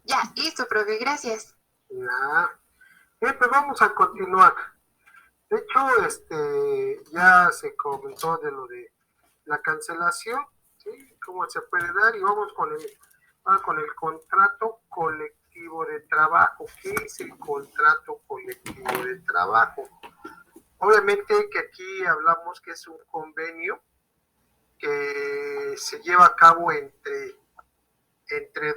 Ya, listo, profe, gracias. Ya. Bien, pues vamos a continuar. De hecho, ya se comentó de lo de la cancelación, ¿sí? Cómo se puede dar y vamos con el contrato colectivo de trabajo. ¿Qué es el contrato colectivo de trabajo? Obviamente que aquí hablamos que es un convenio que se lleva a cabo entre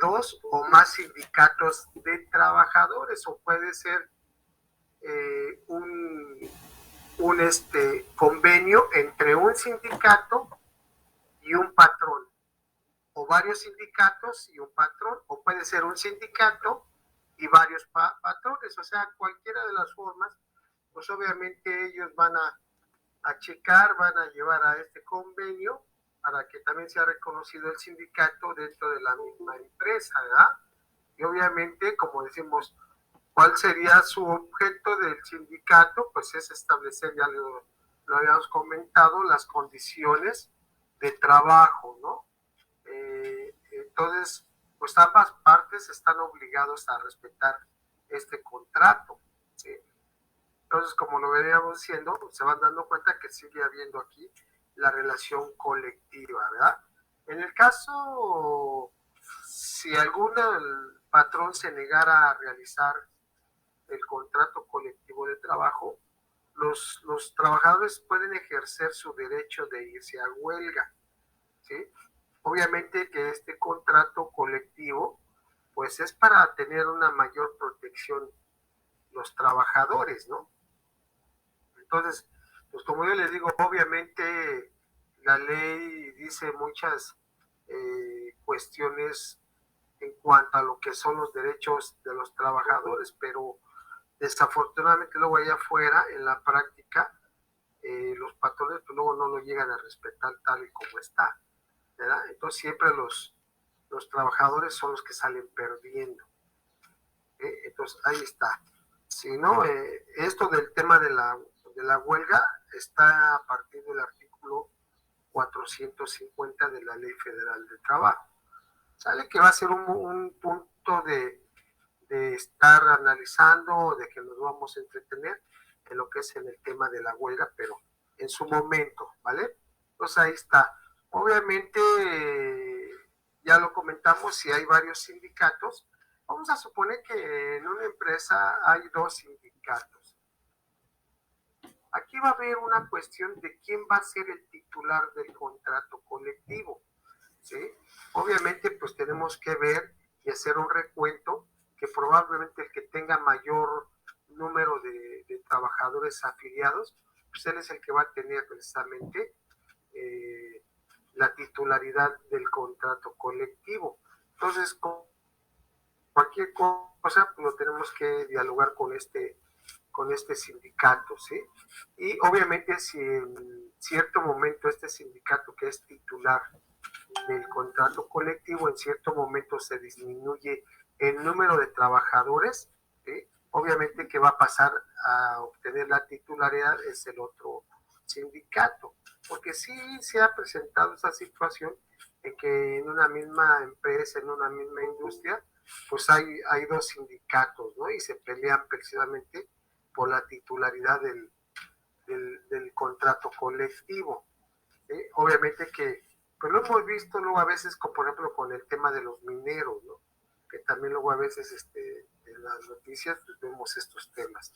dos o más sindicatos de trabajadores o puede ser un convenio entre un sindicato y un patrón, o varios sindicatos y un patrón, o puede ser un sindicato y varios patrones, o sea, cualquiera de las formas, pues obviamente ellos van a checar, van a llevar a este convenio para que también sea reconocido el sindicato dentro de la misma empresa, ¿verdad? Y obviamente, como decimos, ¿cuál sería su objeto del sindicato? Pues es establecer, ya lo habíamos comentado, las condiciones de trabajo, ¿no? Entonces, pues ambas partes están obligados a respetar este contrato, ¿sí? Entonces, como lo veníamos diciendo, pues se van dando cuenta que sigue habiendo aquí la relación colectiva, ¿verdad? En el caso, si algún patrón se negara a realizar el contrato colectivo de trabajo, los trabajadores pueden ejercer su derecho de irse a huelga, ¿sí? Obviamente que este contrato colectivo, pues es para tener una mayor protección los trabajadores, ¿no? Entonces, pues como yo les digo, obviamente la ley dice muchas cuestiones en cuanto a lo que son los derechos de los trabajadores, pero desafortunadamente luego allá afuera, en la práctica, los patrones pues luego no lo llegan a respetar tal y como está, ¿verdad? Entonces siempre los trabajadores son los que salen perdiendo. Entonces ahí está. Si no, esto del tema de la huelga está a partir del artículo 450 de la Ley Federal de Trabajo. Sale que va a ser un punto de estar analizando, de que nos vamos a entretener en lo que es en el tema de la huelga, pero en su momento, ¿vale? Pues ahí está. Obviamente, ya lo comentamos, si hay varios sindicatos, vamos a suponer que en una empresa hay dos sindicatos. Aquí va a haber una cuestión de quién va a ser el titular del contrato colectivo, ¿sí? Obviamente, pues tenemos que ver y hacer un recuento que probablemente el que tenga mayor número de trabajadores afiliados, pues él es el que va a tener precisamente la titularidad del contrato colectivo. Entonces, cualquier cosa, pues lo tenemos que dialogar con este sindicato, ¿sí? Y obviamente si en cierto momento este sindicato que es titular del contrato colectivo en cierto momento se disminuye el número de trabajadores, ¿sí? Obviamente que va a pasar a obtener la titularidad es el otro sindicato, porque sí se ha presentado esa situación en que en una misma empresa, en una misma industria, pues hay dos sindicatos, ¿no? Y se pelean precisamente por la titularidad del contrato colectivo. ¿Sí? Obviamente que, pues lo hemos visto luego a veces, por ejemplo, con el tema de los mineros, ¿no? Que también luego a veces en las noticias pues, vemos estos temas.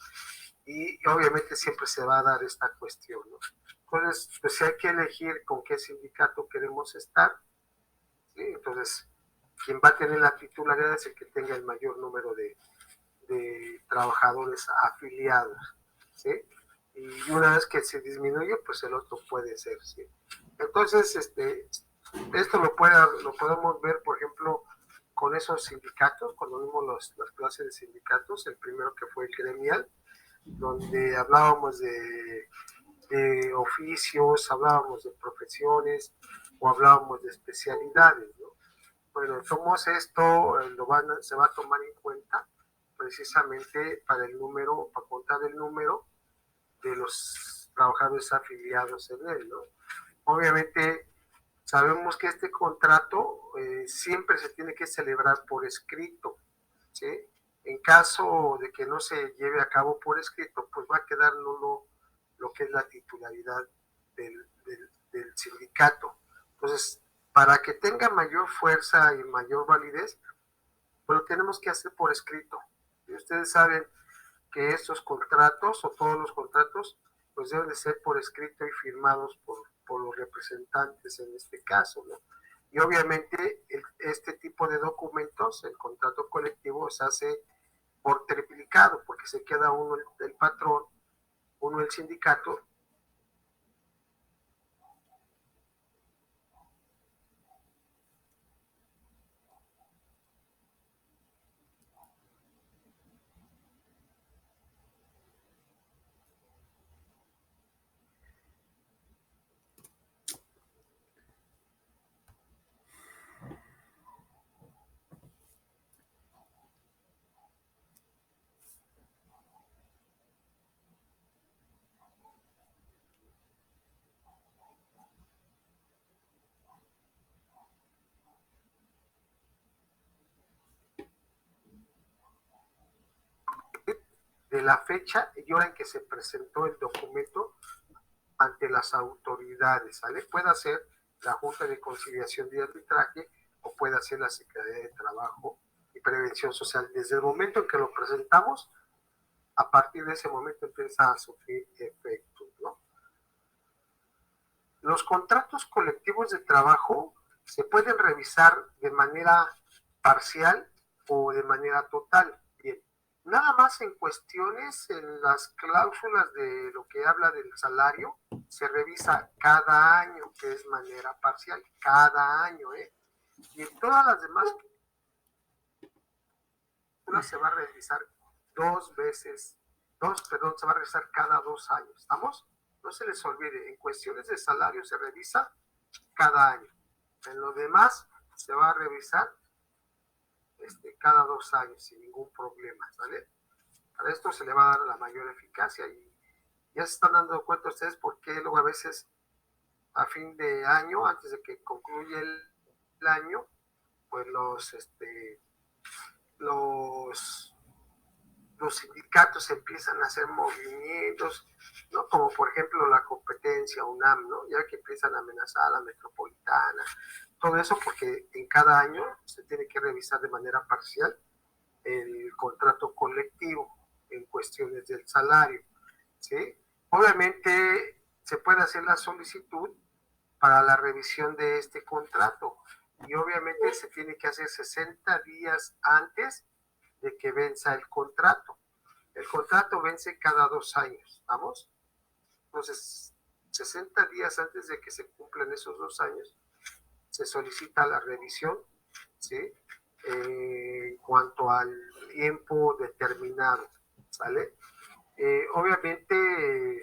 Y obviamente siempre se va a dar esta cuestión, ¿no? Entonces, pues hay que elegir con qué sindicato queremos estar, ¿sí? Entonces, quien va a tener la titularidad es el que tenga el mayor número de trabajadores afiliados, ¿sí? Y una vez que se disminuye, pues el otro puede ser, ¿sí? Entonces, esto lo podemos ver, por ejemplo, con esos sindicatos, cuando vimos las clases de sindicatos, el primero que fue el gremial, donde hablábamos de oficios, hablábamos de profesiones o hablábamos de especialidades, ¿no? Bueno, somos esto, se va a tomar en cuenta precisamente para contar el número de los trabajadores afiliados en él, ¿no? Obviamente sabemos que este contrato siempre se tiene que celebrar por escrito, ¿sí? En caso de que no se lleve a cabo por escrito, pues va a quedar nulo lo que es la titularidad del sindicato. Entonces, para que tenga mayor fuerza y mayor validez, pues lo tenemos que hacer por escrito. Y ustedes saben que estos contratos o todos los contratos pues deben de ser por escrito y firmados por los representantes en este caso, ¿no? Y obviamente este tipo de documentos, el contrato colectivo, se hace por triplicado, porque se queda uno el patrón, uno el sindicato. De la fecha y hora en que se presentó el documento ante las autoridades, ¿sale? Puede ser la Junta de Conciliación y Arbitraje o puede ser la Secretaría de Trabajo y Prevención Social. Desde el momento en que lo presentamos, a partir de ese momento empieza a sufrir efectos, ¿no? Los contratos colectivos de trabajo se pueden revisar de manera parcial o de manera total. Bien, nada más en cuestiones, en las cláusulas de lo que habla del salario, se revisa cada año, que es manera parcial, cada año, ¿eh? Y en todas las demás se va a revisar dos veces, se va a revisar cada 2 años, ¿estamos? No se les olvide, en cuestiones de salario se revisa cada año. En lo demás se va a revisar cada 2 años sin ningún problema, ¿vale? Para esto se le va a dar la mayor eficacia y ya se están dando cuenta ustedes por qué luego a veces a fin de año, antes de que concluya el año, pues los los sindicatos empiezan a hacer movimientos, ¿no? Como por ejemplo la competencia UNAM, ¿no? Ya que empiezan a amenazar a la metropolitana, todo eso porque en cada año se tiene que revisar de manera parcial el contrato colectivo en cuestiones del salario, ¿sí? Obviamente se puede hacer la solicitud para la revisión de este contrato y obviamente se tiene que hacer 60 días antes de que venza el contrato. El contrato vence cada 2 años, ¿vamos? Entonces, 60 días antes de que se cumplan esos 2 años, se solicita la revisión, ¿sí? En cuanto al tiempo determinado, ¿sale? Obviamente,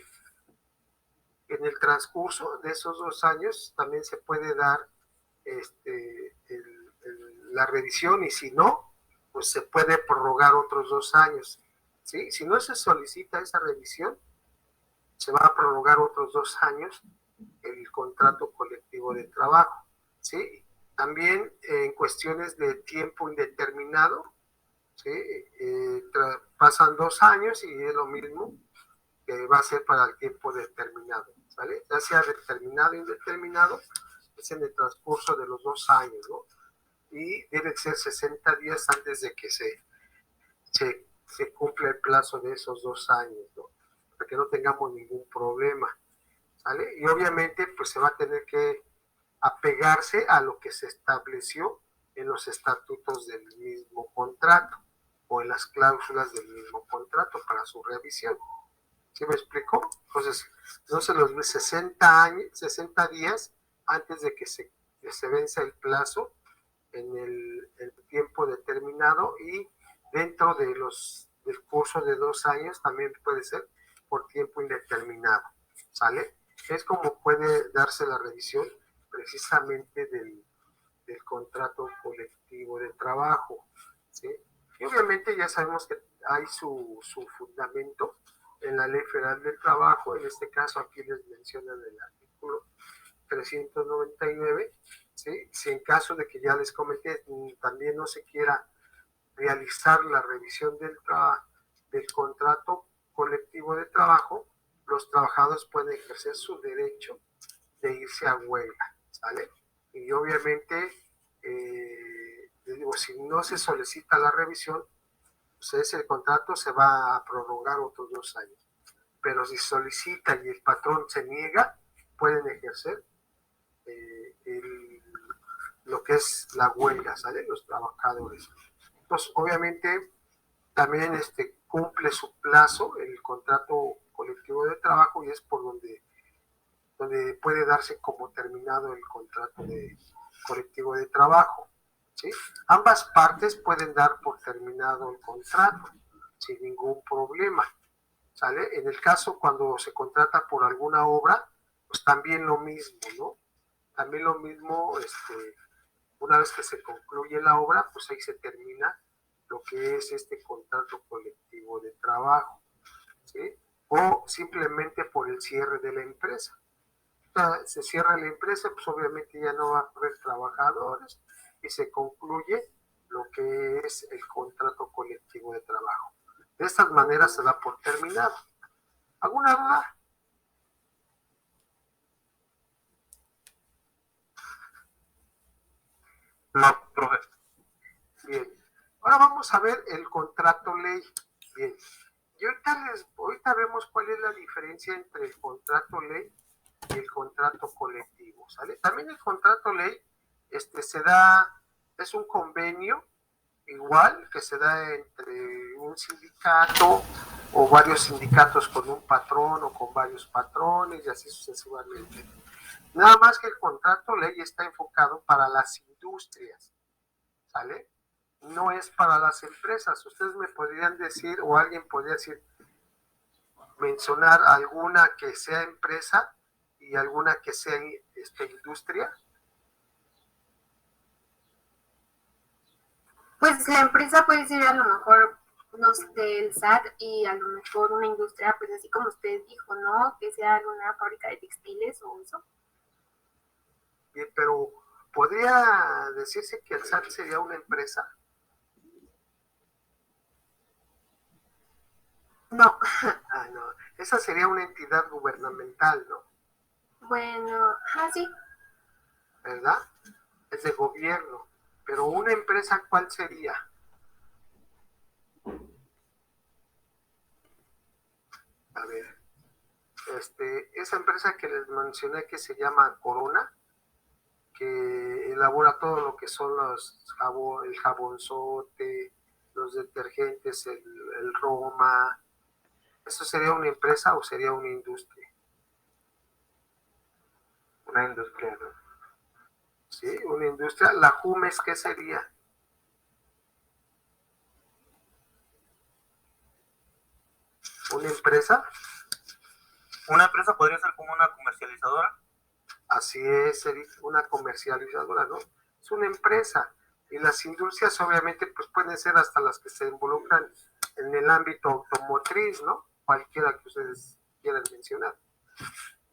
en el transcurso de esos 2 años también se puede dar la revisión y si no, pues se puede prorrogar otros 2 años. ¿Sí? Si no se solicita esa revisión, se va a prorrogar otros 2 años el contrato colectivo de trabajo. ¿Sí? También en cuestiones de tiempo indeterminado, ¿sí? Pasan 2 años y es lo mismo que va a ser para el tiempo determinado, ¿sale? Ya sea determinado o indeterminado, es en el transcurso de los 2 años, ¿no? Y debe ser 60 días antes de que se cumpla el plazo de esos 2 años, ¿no? Para que no tengamos ningún problema, ¿sale? Y obviamente, pues se va a tener que apegarse a lo que se estableció en los estatutos del mismo contrato o en las cláusulas del mismo contrato para su revisión. ¿Sí me explico? Entonces, no se los 60 días antes de que se venza el plazo en el tiempo determinado y dentro del curso de 2 años también puede ser por tiempo indeterminado, ¿sale? Es como puede darse la revisión precisamente del contrato colectivo de trabajo, ¿sí? Y obviamente ya sabemos que hay su fundamento en la Ley Federal del Trabajo, en este caso aquí les mencionan el artículo 399, ¿sí? Si en caso de que ya les comenté también no se quiera realizar la revisión del contrato colectivo de trabajo, los trabajadores pueden ejercer su derecho de irse a huelga, ¿sale? Y obviamente, les digo, si no se solicita la revisión, pues ese contrato se va a prolongar otros 2 años. Pero si solicita y el patrón se niega, pueden ejercer lo que es la huelga, ¿sale? Los trabajadores. Entonces, obviamente, también cumple su plazo el contrato colectivo de trabajo y es por donde puede darse como terminado el contrato colectivo de trabajo. ¿Sí? Ambas partes pueden dar por terminado el contrato sin ningún problema. ¿Sale? En el caso cuando se contrata por alguna obra, pues también lo mismo, ¿no? También lo mismo, una vez que se concluye la obra, pues ahí se termina lo que es este contrato colectivo de trabajo, ¿sí? O simplemente por el cierre de la empresa. Se cierra la empresa, pues obviamente ya no va a haber trabajadores y se concluye lo que es el contrato colectivo de trabajo. De estas maneras se da por terminado. ¿Alguna duda? No, profe. Bien. Ahora vamos a ver el contrato ley. Bien. Y ahorita vemos cuál es la diferencia entre el contrato ley y el contrato colectivo, ¿sale? También el contrato ley es un convenio igual que se da entre un sindicato o varios sindicatos con un patrón o con varios patrones y así sucesivamente. Nada más que el contrato ley está enfocado para las industrias, ¿sale? No es para las empresas. Ustedes me podrían decir, o alguien podría decir, mencionar alguna que sea empresa y alguna que sea industria. Pues la empresa puede ser a lo mejor, no sé, el SAT y a lo mejor una industria, pues así como usted dijo, ¿no? Que sea alguna fábrica de textiles o eso. Bien, pero ¿podría decirse que el SAT sería una empresa? No. Ah, no. Esa sería una entidad gubernamental, ¿no? Bueno, sí. ¿Verdad? Es de gobierno. Pero una empresa, ¿cuál sería? A ver, esa empresa que les mencioné que se llama Corona, que elabora todo lo que son el jabonzote, los detergentes, el Roma. ¿Eso sería una empresa o sería una industria? Una industria, ¿no? Sí, una industria. La Jumes, ¿qué sería? ¿Una empresa? Una empresa podría ser como una comercializadora. Así es, sería una comercializadora, ¿no? Es una empresa. Y las industrias obviamente pues pueden ser hasta las que se involucran en el ámbito automotriz, ¿no? Cualquiera que ustedes quieran mencionar.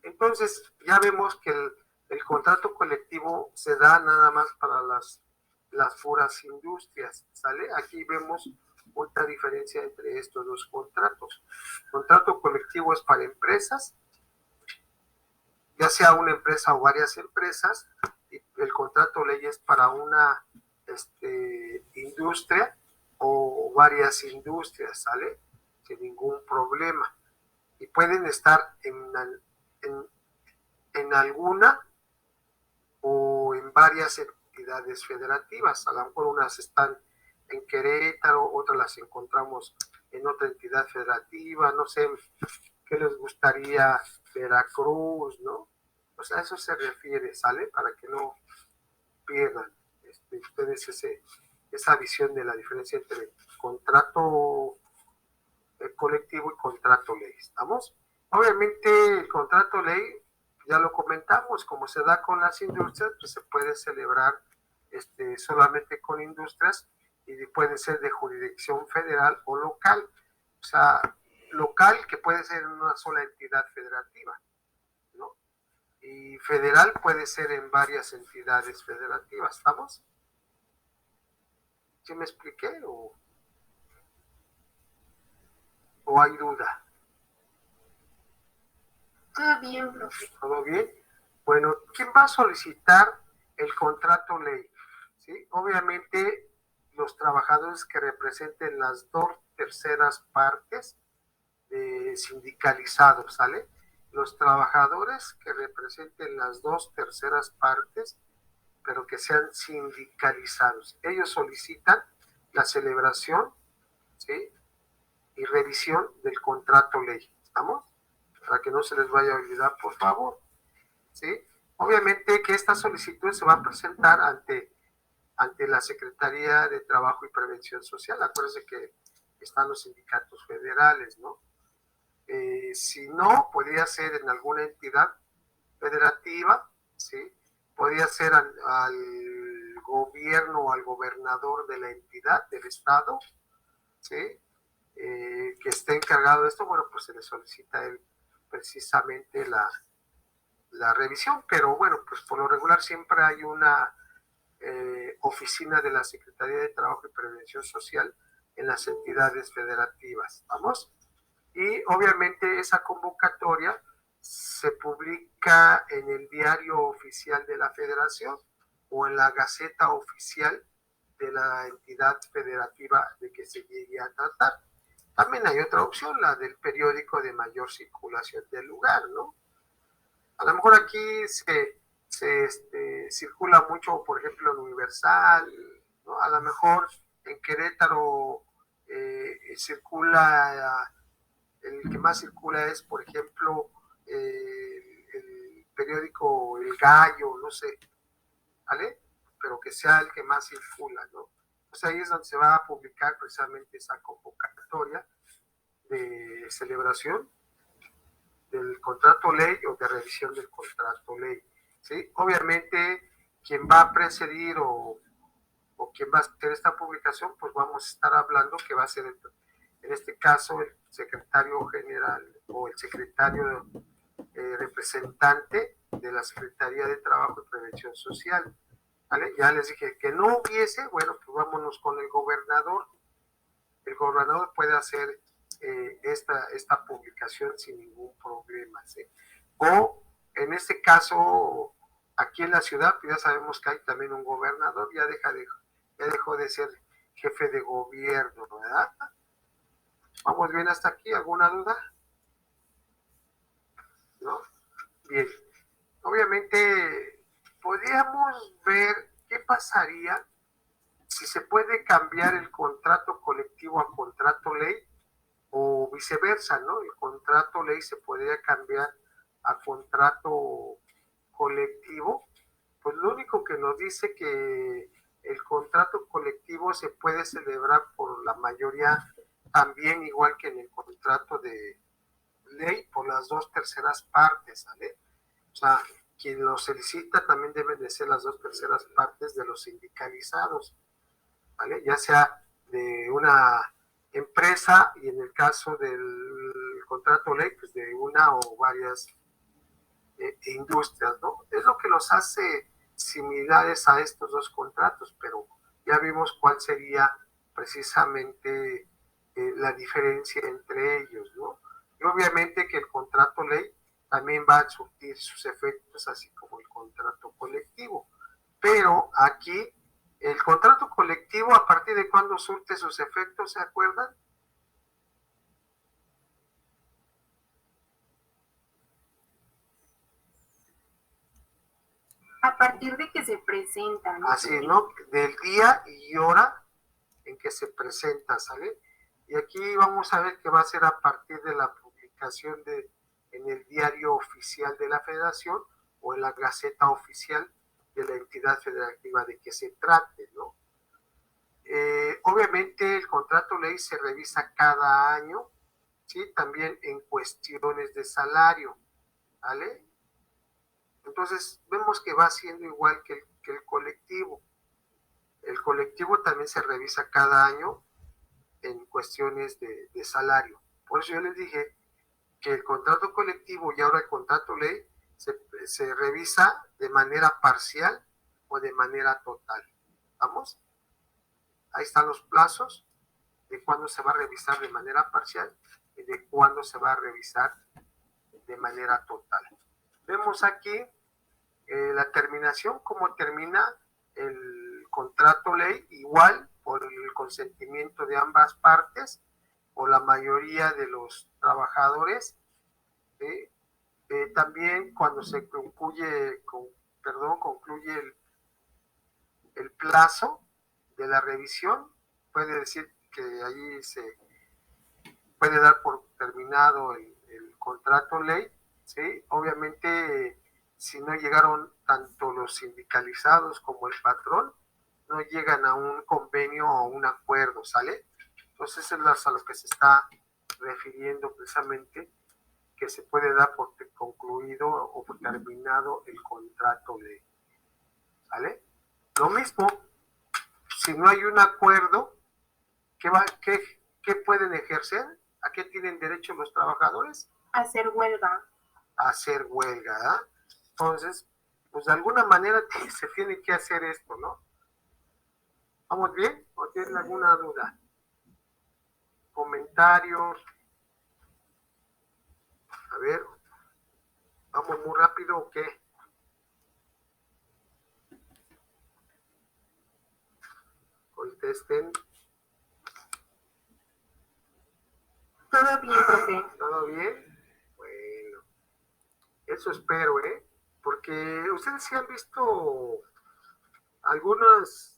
Entonces, ya vemos que el contrato colectivo se da nada más para las puras industrias, ¿sale? Aquí vemos otra diferencia entre estos dos contratos. El contrato colectivo es para empresas, ya sea una empresa o varias empresas, y el contrato ley es para una industria o varias industrias, ¿sale? Sin ningún problema. Y pueden estar en alguna o en varias entidades federativas. A lo mejor unas están en Querétaro, otras las encontramos en otra entidad federativa, no sé qué les gustaría, Veracruz, ¿no? Pues a eso se refiere, ¿sale? Para que no pierdan ustedes esa visión de la diferencia entre contrato colectivo y contrato ley, ¿estamos? Obviamente el contrato ley, ya lo comentamos, como se da con las industrias, pues se puede celebrar solamente con industrias y puede ser de jurisdicción federal o local. O sea, local que puede ser en una sola entidad federativa, ¿no? Y federal puede ser en varias entidades federativas, ¿estamos? ¿Sí me expliqué o hay duda? Todo bien, profe. ¿Todo bien? Bueno, ¿quién va a solicitar el contrato ley? ¿Sí? Obviamente los trabajadores que representen las 2/3 partes sindicalizados, ¿sale? Los trabajadores que representen las 2/3 partes, pero que sean sindicalizados. Ellos solicitan la celebración, ¿sí? Y revisión del contrato ley. ¿Estamos? Para que no se les vaya a olvidar, por favor. ¿Sí? Obviamente que esta solicitud se va a presentar ante la Secretaría de Trabajo y Prevención Social. Acuérdense que están los sindicatos federales, ¿no? Si no, podría ser en alguna entidad federativa, ¿sí? Podría ser al gobierno o al gobernador de la entidad, del estado, ¿sí? Que esté encargado de esto, bueno, pues se le solicita a él precisamente la revisión, pero bueno, pues por lo regular siempre hay una oficina de la Secretaría de Trabajo y Prevención Social en las entidades federativas, ¿vamos? Y obviamente esa convocatoria se publica en el diario oficial de la Federación o en la Gaceta Oficial de la entidad federativa de que se llegue a tratar. También hay otra opción, la del periódico de mayor circulación del lugar, ¿no? A lo mejor aquí circula mucho, por ejemplo, el Universal, ¿no? A lo mejor en Querétaro circula, el que más circula es, por ejemplo, el periódico El Gallo, no sé, ¿vale? Pero que sea el que más circula, ¿no? Pues ahí es donde se va a publicar precisamente esa convocatoria de celebración del contrato ley o de revisión del contrato ley, ¿sí? Obviamente, quien va a precedir o quien va a hacer esta publicación, pues vamos a estar hablando que va a ser, en este caso, el secretario general o el secretario representante de la Secretaría de Trabajo y Prevención Social, ¿vale? Ya les dije que no hubiese, bueno, pues vámonos con el gobernador. El gobernador puede hacer esta publicación sin ningún problema, ¿sí? O en este caso, aquí en la ciudad, pues ya sabemos que hay también un gobernador, ya dejó de ser jefe de gobierno, ¿verdad? ¿Vamos bien hasta aquí? ¿Alguna duda? ¿No? Bien. Obviamente, podríamos ver qué pasaría si se puede cambiar el contrato colectivo a contrato ley o viceversa, ¿no? El contrato ley se podría cambiar a contrato colectivo, pues lo único que nos dice que el contrato colectivo se puede celebrar por la mayoría también igual que en el contrato de ley por las 2/3 partes, ¿vale? O sea, quien lo solicita también deben de ser las 2/3 partes de los sindicalizados, ¿vale? Ya sea de una empresa y en el caso del contrato ley, pues de una o varias industrias, ¿no? Es lo que los hace similares a estos dos contratos, pero ya vimos cuál sería precisamente la diferencia entre ellos, ¿no? Y obviamente que el contrato ley también va a surtir sus efectos, así como el contrato colectivo. Pero aquí, el contrato colectivo, ¿a partir de cuándo surte sus efectos? ¿Se acuerdan? A partir de que se presentan. Así, ¿no? Del día y hora en que se presenta, ¿sale? Y aquí vamos a ver que va a ser a partir de la publicación en el diario oficial de la Federación o en la Gaceta Oficial de la entidad federativa de que se trate, ¿no? Obviamente el contrato ley se revisa cada año, ¿sí? También en cuestiones de salario, ¿vale? Entonces vemos que va siendo igual que el colectivo. El colectivo también se revisa cada año en cuestiones de salario. Por eso yo les dije que el contrato colectivo y ahora el contrato ley se revisa de manera parcial o de manera total. ¿Vamos? Ahí están los plazos de cuándo se va a revisar de manera parcial y de cuándo se va a revisar de manera total. Vemos aquí la terminación, cómo termina el contrato ley, igual por el consentimiento de ambas partes o la mayoría de los trabajadores. También cuando se concluye el plazo de la revisión, puede decir que ahí se puede dar por terminado el contrato ley, ¿sí? Obviamente, si no llegaron tanto los sindicalizados como el patrón, no llegan a un convenio o un acuerdo, ¿sale? Entonces, eso es a lo que se está refiriendo precisamente, que se puede dar por concluido o por terminado el contrato ley, ¿sale? Lo mismo, si no hay un acuerdo, ¿qué pueden ejercer? ¿A qué tienen derecho los trabajadores? A hacer huelga. A hacer huelga, ¿verdad? Entonces, pues de alguna manera se tiene que hacer esto, ¿no? ¿Vamos bien? ¿O tienen alguna duda? ¿Comentarios? A ver, ¿vamos muy rápido o qué? Contesten. Todo bien, profe. ¿Todo bien? Bueno, eso espero, ¿eh? Porque ustedes sí han visto algunos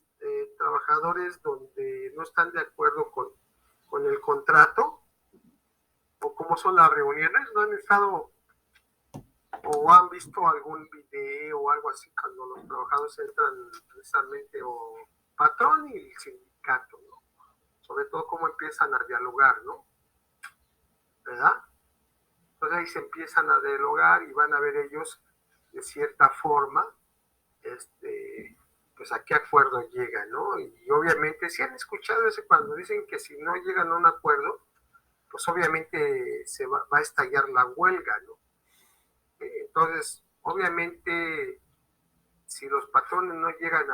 trabajadores donde no están de acuerdo con el contrato o cómo son las reuniones, no han estado o han visto algún video o algo así cuando los trabajadores entran precisamente o patrón y el sindicato, ¿no? Sobre todo cómo empiezan a dialogar, ¿no? ¿Verdad? Entonces ahí se empiezan a dialogar y van a ver ellos de cierta forma pues a qué acuerdo llegan, ¿no? Y obviamente si han escuchado ese cuando dicen que si no llegan a un acuerdo, pues obviamente se va a estallar la huelga, ¿no? Entonces, obviamente, si los patrones no llegan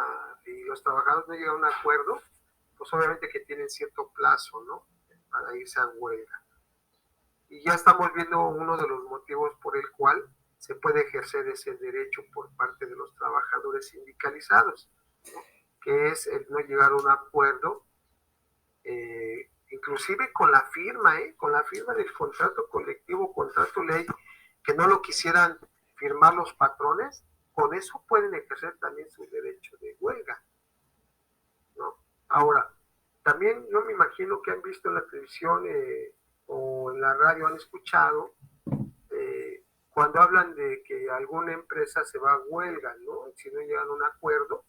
y los trabajadores no llegan a un acuerdo, pues obviamente que tienen cierto plazo, ¿no? Para irse a huelga. Y ya estamos viendo uno de los motivos por el cual se puede ejercer ese derecho por parte de los trabajadores sindicalizados, ¿no? Que es el no llegar a un acuerdo, inclusive con la firma del contrato colectivo, contrato ley, que no lo quisieran firmar los patrones, con eso pueden ejercer también su derecho de huelga, ¿no? Ahora, también yo me imagino que han visto en la televisión o en la radio, han escuchado cuando hablan de que alguna empresa se va a huelga, ¿no? Si no llegan a un acuerdo,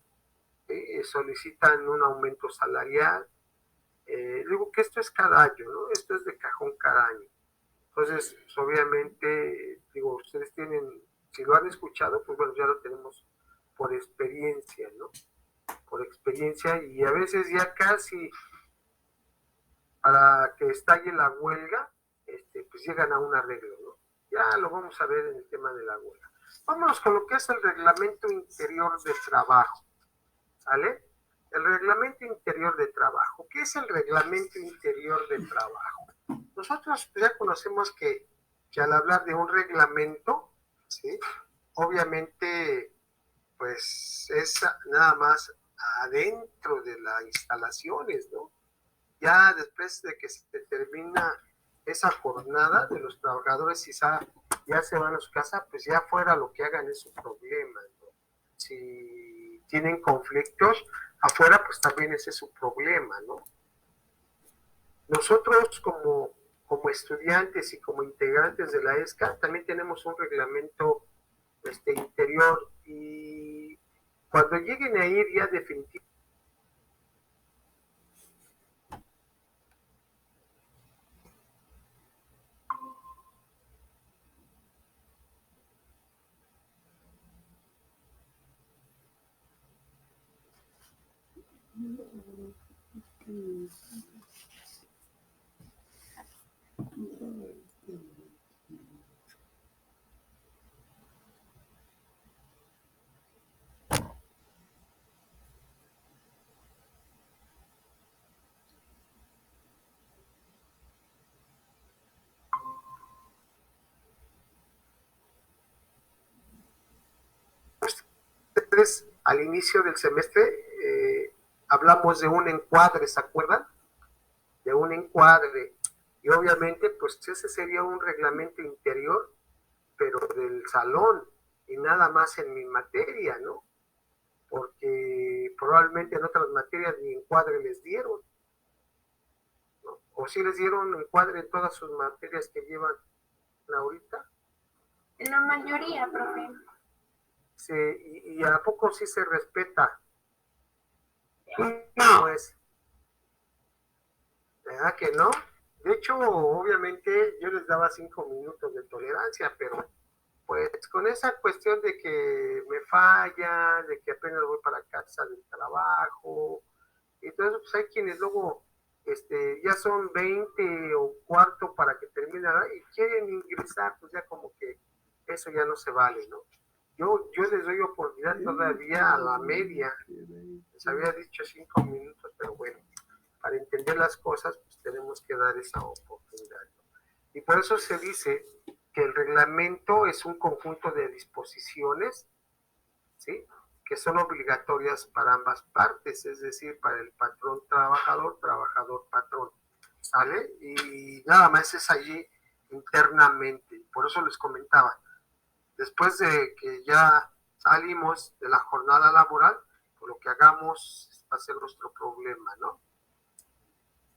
solicitan un aumento salarial. Digo que esto es cada año, ¿no? Esto es de cajón cada año. Entonces, pues, obviamente, digo, ustedes tienen, si lo han escuchado, pues bueno, ya lo tenemos por experiencia, ¿no? Por experiencia y a veces ya casi para que estalle la huelga, pues llegan a un arreglo, ¿no? Ya lo vamos a ver en el tema de la huelga. Vámonos con lo que es el reglamento interior de trabajo, ¿sale? El reglamento interior de trabajo. ¿Qué es el reglamento interior de trabajo? Nosotros ya conocemos que al hablar de un reglamento, ¿sí? Obviamente, pues es nada más adentro de las instalaciones, ¿no? Ya después de que se termina esa jornada de los trabajadores, si ya se van a su casa, pues ya fuera lo que hagan es su problema, ¿no? Si tienen conflictos afuera, pues también ese es su problema, ¿no? Nosotros como estudiantes y como integrantes de la ESCA también tenemos un reglamento interior y cuando lleguen a ir ya definitivamente ustedes al inicio del semestre hablamos de un encuadre, ¿se acuerdan? De un encuadre. Y obviamente, pues ese sería un reglamento interior, pero del salón y nada más en mi materia, ¿no? Porque probablemente en otras materias ni encuadre les dieron, ¿no? O si les dieron encuadre en todas sus materias que llevan ahorita. En la mayoría, profe. Sí, y a poco sí se respeta. No. Pues, ¿verdad que no? De hecho, obviamente yo les daba 5 minutos de tolerancia, pero pues con esa cuestión de que me falla, de que apenas voy para casa del trabajo, entonces pues hay quienes luego ya son 20 o cuarto para que termine y quieren ingresar, pues ya como que eso ya no se vale, ¿no? Yo les doy oportunidad todavía a la media, les había dicho 5 minutos, pero bueno, para entender las cosas, pues tenemos que dar esa oportunidad, ¿no? Y por eso se dice que el reglamento es un conjunto de disposiciones, ¿sí?, que son obligatorias para ambas partes, es decir, para el patrón trabajador, trabajador patrón, ¿sale? Y nada más es allí internamente. Por eso les comentaba, después de que ya salimos de la jornada laboral, pues lo que hagamos va a ser nuestro problema, ¿no?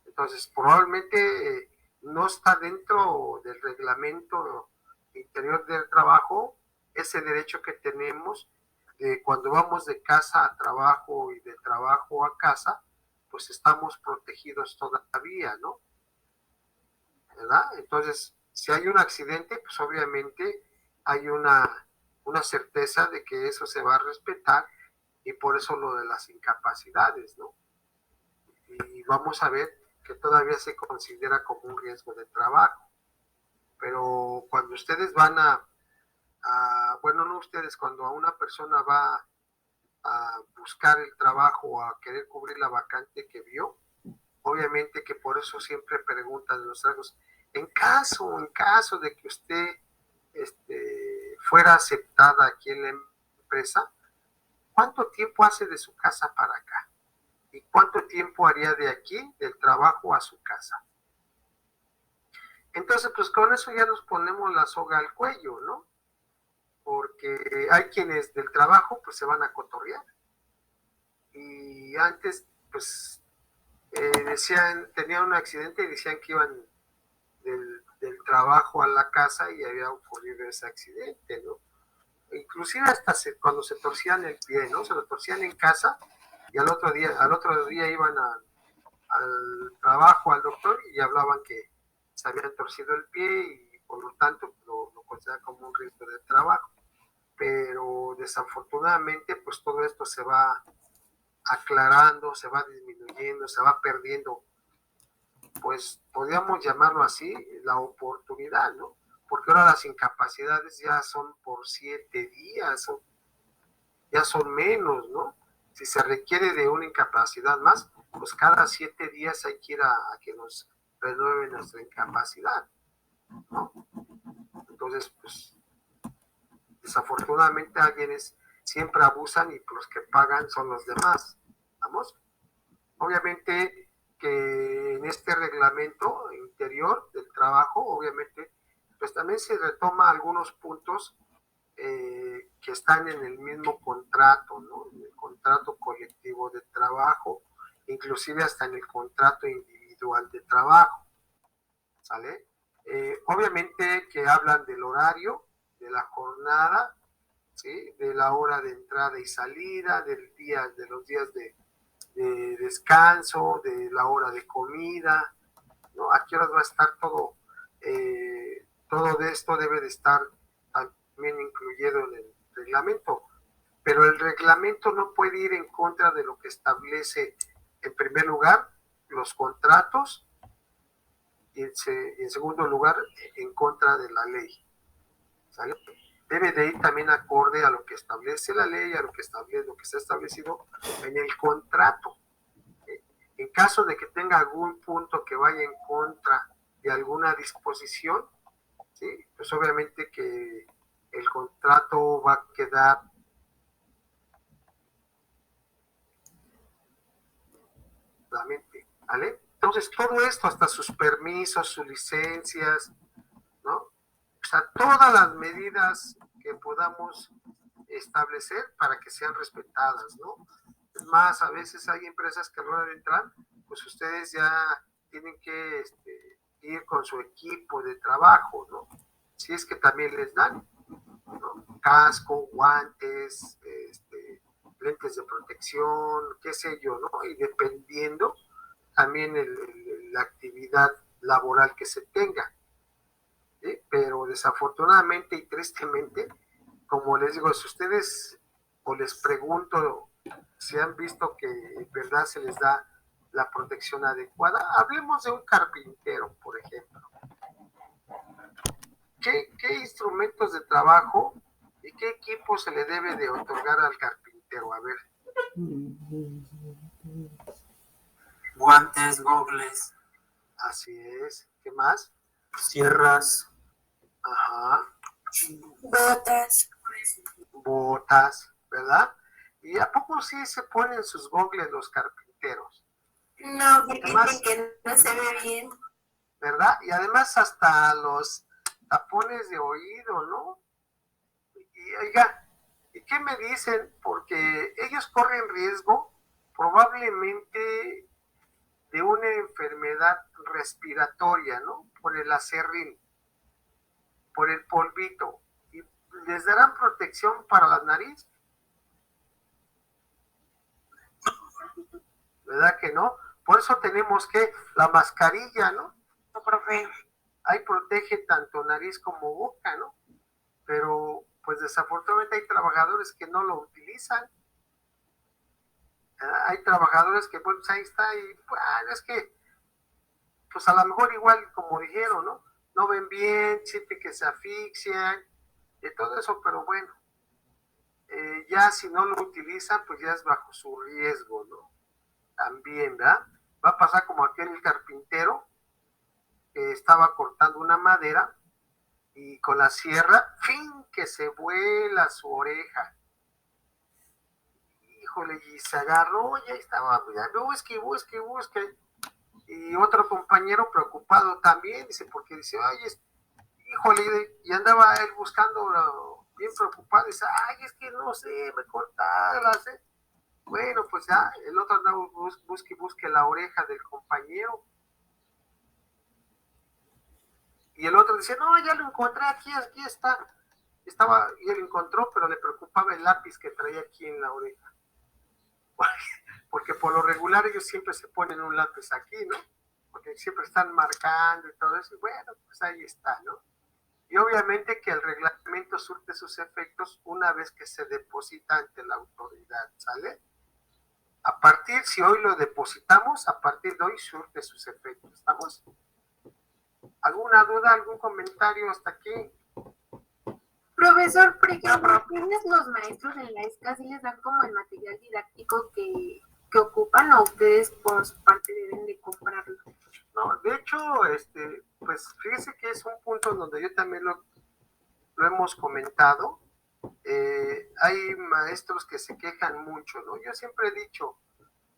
Entonces, probablemente no está dentro del reglamento interior del trabajo ese derecho que tenemos de cuando vamos de casa a trabajo y de trabajo a casa, pues estamos protegidos todavía, ¿no? ¿Verdad? Entonces, si hay un accidente, pues obviamente hay una certeza de que eso se va a respetar y por eso lo de las incapacidades, ¿no? Y vamos a ver que todavía se considera como un riesgo de trabajo. Pero cuando ustedes van bueno, no ustedes, cuando a una persona va a buscar el trabajo o a querer cubrir la vacante que vio, obviamente que por eso siempre preguntan los trabajos, en caso de que usted fuera aceptada aquí en la empresa, ¿cuánto tiempo hace de su casa para acá? ¿Y cuánto tiempo haría de aquí, del trabajo a su casa? Entonces, pues con eso ya nos ponemos la soga al cuello, ¿no? Porque hay quienes del trabajo pues se van a cotorrear. Y antes, pues decían, tenían un accidente y decían que iban del trabajo a la casa y había ocurrido ese accidente, ¿no? Inclusive hasta cuando se torcían el pie, ¿no? Se lo torcían en casa y al otro día iban al trabajo, al doctor, y hablaban que se habían torcido el pie y por lo tanto lo consideraban como un riesgo de trabajo. Pero desafortunadamente pues todo esto se va aclarando, se va disminuyendo, se va perdiendo, pues podríamos llamarlo así, la oportunidad, ¿no? Porque ahora las incapacidades ya son por 7 días, ya son menos, ¿no? Si se requiere de una incapacidad más, pues cada 7 días hay que ir a que nos renueven nuestra incapacidad, ¿no? Entonces, pues, desafortunadamente alguienes siempre abusan y los que pagan son los demás, ¿vamos? Obviamente que en este reglamento interior del trabajo, obviamente, pues también se retoma algunos puntos que están en el mismo contrato, ¿no? En el contrato colectivo de trabajo, inclusive hasta en el contrato individual de trabajo, ¿sale? Obviamente que hablan del horario, de la jornada, ¿sí? De la hora de entrada y salida, de los días de descanso, de la hora de comida, ¿no? ¿A qué horas va a estar todo? Todo de esto debe de estar también incluido en el reglamento, pero el reglamento no puede ir en contra de lo que establece, en primer lugar, los contratos y en segundo lugar, en contra de la ley, ¿sale? Debe de ir también acorde a lo que establece la ley, a lo que está establecido en el contrato. En caso de que tenga algún punto que vaya en contra de alguna disposición, ¿sí? Pues obviamente que el contrato va a quedar ¿vale? Entonces, todo esto, hasta sus permisos, sus licencias, ¿no? O sea, todas las medidas que podamos establecer para que sean respetadas, ¿no? Es más, a veces hay empresas que a la hora de entrar, pues ustedes ya tienen que ir con su equipo de trabajo, ¿no? Si es que también les dan, ¿no? Casco, guantes, lentes de protección, qué sé yo, ¿no? Y dependiendo también la actividad laboral que se tenga. ¿Sí? Pero desafortunadamente y tristemente, como les digo, si ustedes o les pregunto si han visto que en verdad se les da la protección adecuada, hablemos de un carpintero, por ejemplo. ¿Qué instrumentos de trabajo y qué equipo se le debe de otorgar al carpintero? A ver. Guantes, gogles. Así es. ¿Qué más? Sierras. Ajá. Botas. Botas, ¿verdad? ¿Y a poco sí se ponen sus gogles los carpinteros? No, porque dicen que no se ve bien. ¿Verdad? Y además hasta los tapones de oído, ¿no? Y oiga, ¿y qué me dicen? Porque ellos corren riesgo probablemente de una enfermedad respiratoria, ¿no? Por el acerrín, por el polvito. ¿Y les darán protección para la nariz? ¿Verdad que no? Por eso tenemos que la mascarilla, ¿no? No, profe. Ahí protege tanto nariz como boca, ¿no? Pero pues desafortunadamente hay trabajadores que no lo utilizan. Hay trabajadores que, pues ahí está, y bueno, es que, pues a lo mejor igual, como dijeron, ¿no? No ven bien, sienten que se asfixian, y todo eso, pero bueno, ya si no lo utilizan, pues ya es bajo su riesgo, ¿no? También, ¿verdad? Va a pasar como aquel carpintero que estaba cortando una madera y con la sierra, ¡fin! Que se vuela su oreja. Híjole, y se agarró, ya estaba, busque. Y otro compañero preocupado también, dice, porque dice, ay, híjole, y andaba él buscando, bien preocupado, dice, ay, es que no sé, me cortaron, ¿eh? Bueno, pues ya, el otro andaba busque la oreja del compañero. Y el otro dice, no, ya lo encontré, aquí está. Y él encontró, pero le preocupaba el lápiz que traía aquí en la oreja. Porque por lo regular ellos siempre se ponen un lápiz aquí, ¿no? Porque siempre están marcando y todo eso. Y bueno, pues ahí está, ¿no? Y obviamente que el reglamento surte sus efectos una vez que se deposita ante la autoridad, ¿sale? A partir, si hoy lo depositamos, a partir de hoy surte sus efectos. ¿Estamos? ¿Alguna duda, algún comentario hasta aquí? Profesor, por ejemplo, ¿quiénes los maestros en la ESCA sí les dan como el material didáctico que ocupan o ustedes por su parte deben de comprarlo? No, de hecho, pues fíjese que es un punto donde yo también lo hemos comentado. Hay maestros que se quejan mucho, ¿no? Yo siempre he dicho,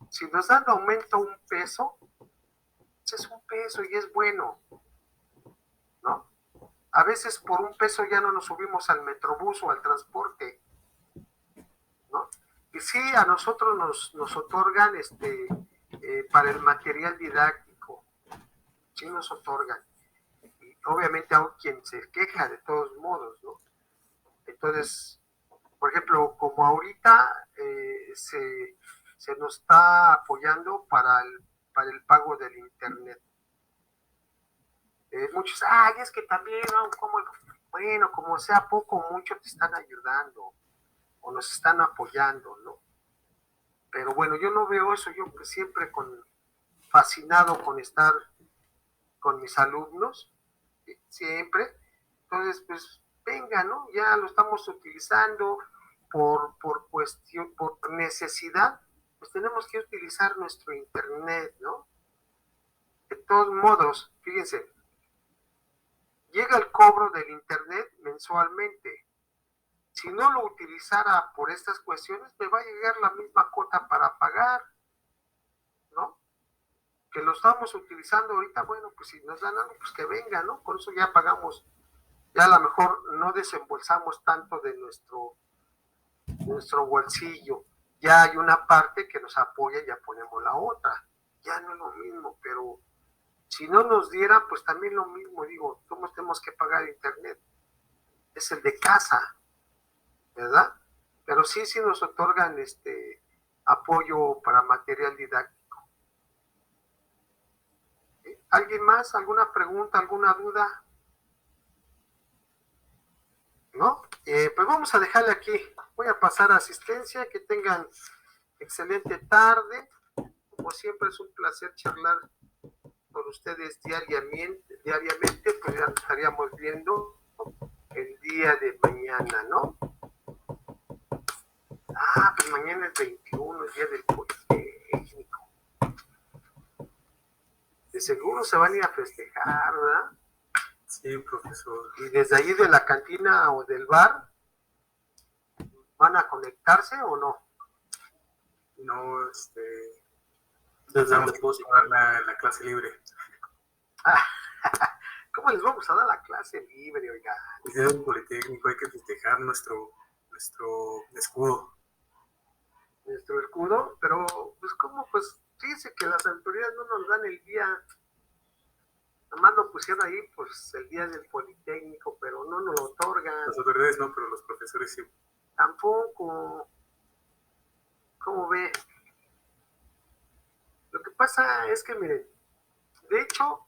si nos dan aumento un peso, es un peso y es bueno, ¿no? A veces por un peso ya no nos subimos al metrobús o al transporte, ¿no? Y sí, a nosotros nos otorgan para el material didáctico, sí nos otorgan. Y obviamente hay quien se queja de todos modos, ¿no? Entonces, por ejemplo, como ahorita se nos está apoyando para el pago del internet. Muchos, es que también, ¿no? Bueno, como sea poco o mucho te están ayudando o nos están apoyando, ¿no? Pero bueno, yo no veo eso, yo pues siempre fascinado con estar con mis alumnos, siempre. Entonces, pues venga, ¿no? Ya lo estamos utilizando por cuestión, por necesidad, pues tenemos que utilizar nuestro internet, ¿no? De todos modos, fíjense, llega el cobro del internet mensualmente. Si no lo utilizara por estas cuestiones, me va a llegar la misma cuota para pagar, ¿no? que lo estamos utilizando ahorita, bueno, pues si nos dan algo, pues que venga, ¿no? Con eso ya pagamos, ya a lo mejor no desembolsamos tanto de nuestro bolsillo, ya hay una parte que nos apoya y ya ponemos la otra, ya no es lo mismo, pero si no nos dieran, pues también lo mismo, digo, ¿cómo tenemos que pagar internet? Es el de casa, ¿verdad? Pero sí nos otorgan apoyo para material didáctico. ¿Alguien más? ¿Alguna pregunta? ¿Alguna duda? ¿No? Pues vamos a dejarle aquí. Voy a pasar a asistencia. Que tengan excelente tarde. Como siempre es un placer charlar con ustedes diariamente. Pues ya nos estaríamos viendo el día de mañana, ¿no? Pues mañana es 21, el día del Politécnico. De seguro se van a ir a festejar, ¿verdad? Sí, profesor. Y desde ahí de la cantina o del bar, ¿van a conectarse o no? No, vamos a dar la clase libre. ¿Cómo les vamos a dar la clase libre, oiga? El día del Politécnico hay que festejar nuestro escudo. Nuestro escudo, pero pues ¿cómo? Pues fíjense que las autoridades no nos dan el día, nomás lo pusieron ahí, pues el día del Politécnico, pero no nos lo otorgan. Las autoridades no, pero los profesores sí. Tampoco. ¿Cómo ve? Lo que pasa es que, miren, de hecho,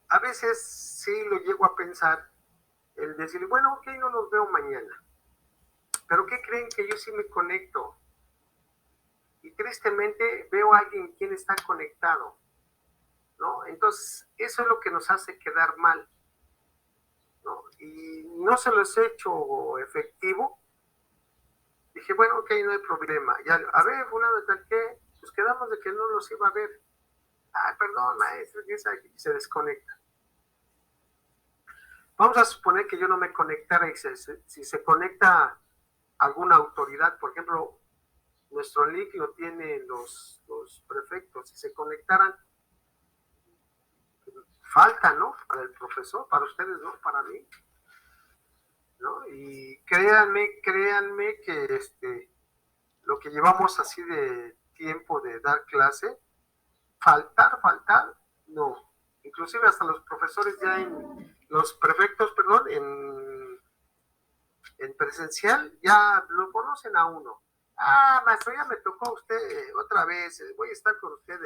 a veces sí lo llego a pensar, el decir, bueno, ok, no los veo mañana, pero ¿qué creen? Que yo sí me conecto, y tristemente veo a alguien quien está conectado, ¿no? Entonces, eso es lo que nos hace quedar mal, ¿no? Y no se los he hecho efectivo. Dije, bueno, ok, no hay problema. Ya, a ver, fulano de tal que, pues quedamos de que no los iba a ver. Perdón, maestro, y se desconecta. Vamos a suponer que yo no me conectara y si se conecta alguna autoridad, por ejemplo, nuestro link lo tienen los prefectos, si se conectaran, falta, ¿no? Para el profesor, para ustedes, ¿no? Para mí, ¿no? Y créanme que lo que llevamos así de tiempo de dar clase, faltar, no. Inclusive hasta los profesores ya los prefectos, perdón, en presencial ya lo conocen a uno. Maestro, ya me tocó a usted otra vez, voy a estar con usted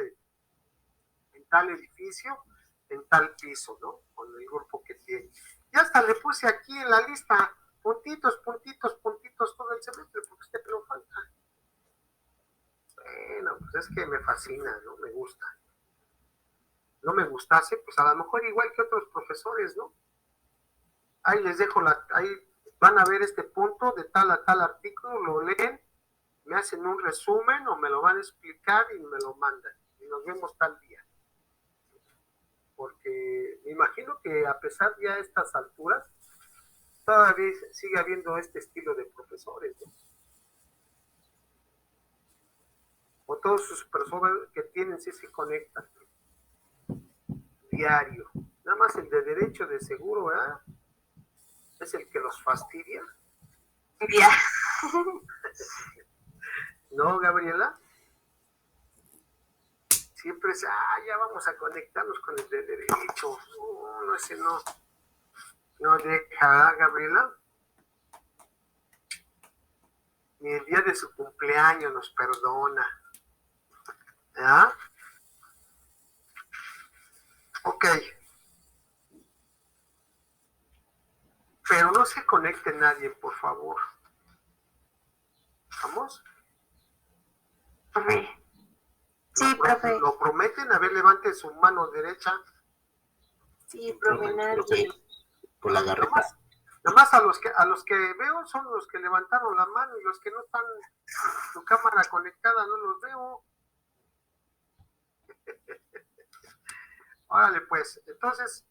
en tal edificio, en tal piso, ¿no? Con el grupo que tiene. Y hasta le puse aquí en la lista puntitos todo el semestre, porque usted no falta. Bueno, pues es que me fascina, ¿no? Me gusta. No me gustase, pues a lo mejor igual que otros profesores, ¿no? Ahí les dejo ahí van a ver este punto de tal a tal artículo, lo leen, me hacen un resumen o me lo van a explicar y me lo mandan. Y nos vemos tal día. Porque me imagino que a pesar ya de estas alturas, todavía sigue habiendo este estilo de profesores, ¿no? O todos sus personas que tienen sí se conectan diario. Nada más el de derecho de seguro, ¿verdad? Es el que los fastidia. Ya. ¿No, Gabriela? Siempre es, ya vamos a conectarnos con el de derecho. No, ese no. No deja, Gabriela. Ni el día de su cumpleaños nos perdona. ¿Ah? Ok. Pero no se conecte nadie, por favor. ¿Vamos? Profe. Sí, profe. ¿Lo prometen? A ver, levante su mano derecha. Sí, profe, nadie. Por la garrita. Nada más a los que veo son los que levantaron la mano, y los que no están su cámara conectada no los veo. Órale, pues, entonces